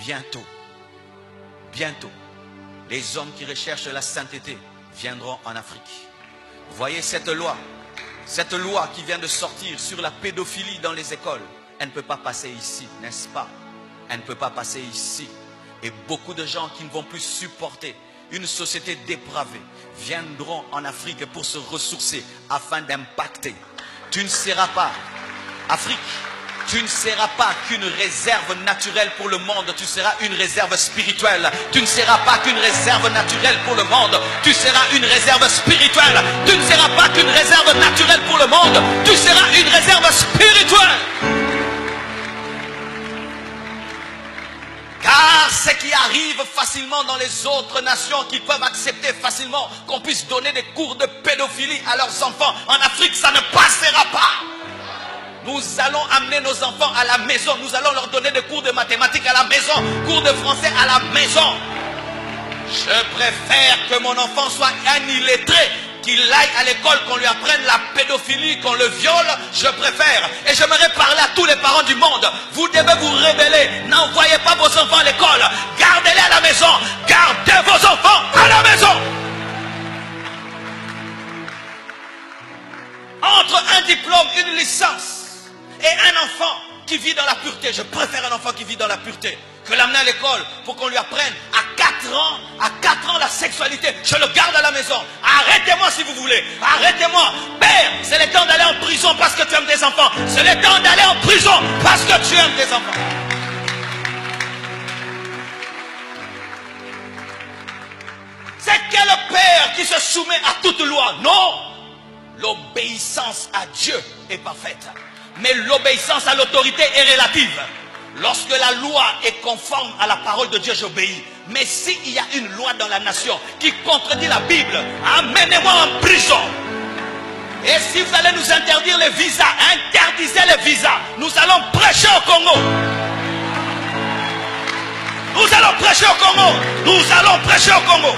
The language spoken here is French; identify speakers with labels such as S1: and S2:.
S1: bientôt, bientôt, les hommes qui recherchent la sainteté viendront en Afrique. Voyez cette loi qui vient de sortir sur la pédophilie dans les écoles. Elle ne peut pas passer ici, n'est-ce pas? Elle ne peut pas passer ici. Et beaucoup de gens qui ne vont plus supporter une société dépravée viendront en Afrique pour se ressourcer afin d'impacter. Tu ne seras pas, Afrique, tu ne seras pas qu'une réserve naturelle pour le monde, tu seras une réserve spirituelle. Tu ne seras pas qu'une réserve naturelle pour le monde, tu seras une réserve spirituelle. Tu ne seras pas qu'une réserve naturelle pour le monde, tu seras une réserve spirituelle. Car ce qui arrive facilement dans les autres nations qui peuvent accepter facilement qu'on puisse donner des cours de pédophilie à leurs enfants, en Afrique ça ne passera pas. Nous allons amener nos enfants à la maison. Nous allons leur donner des cours de mathématiques à la maison, cours de français à la maison. Je préfère que mon enfant soit un illettré, qu'il aille à l'école, qu'on lui apprenne la pédophilie, qu'on le viole. Je préfère. Et j'aimerais parler à tous les parents du monde. Vous devez vous rébeller. N'envoyez pas vos enfants à l'école. Gardez-les à la maison. Gardez vos enfants à la maison. Entre un diplôme, une licence et un enfant qui vit dans la pureté, je préfère un enfant qui vit dans la pureté que l'amener à l'école pour qu'on lui apprenne à 4 ans la sexualité. Je le garde à la maison. Arrêtez-moi si vous voulez. Arrêtez-moi. Père, c'est le temps d'aller en prison parce que tu aimes tes enfants. C'est le temps d'aller en prison parce que tu aimes tes enfants. C'est quel père qui se soumet à toute loi? Non. L'obéissance à Dieu est parfaite. Mais l'obéissance à l'autorité est relative. Lorsque la loi est conforme à la parole de Dieu, j'obéis. Mais s'il y a une loi dans la nation qui contredit la Bible, amenez-moi en prison. Et si vous allez nous interdire les visas, interdisez les visas. Nous allons prêcher au Congo. Nous allons prêcher au Congo. Nous allons prêcher au Congo.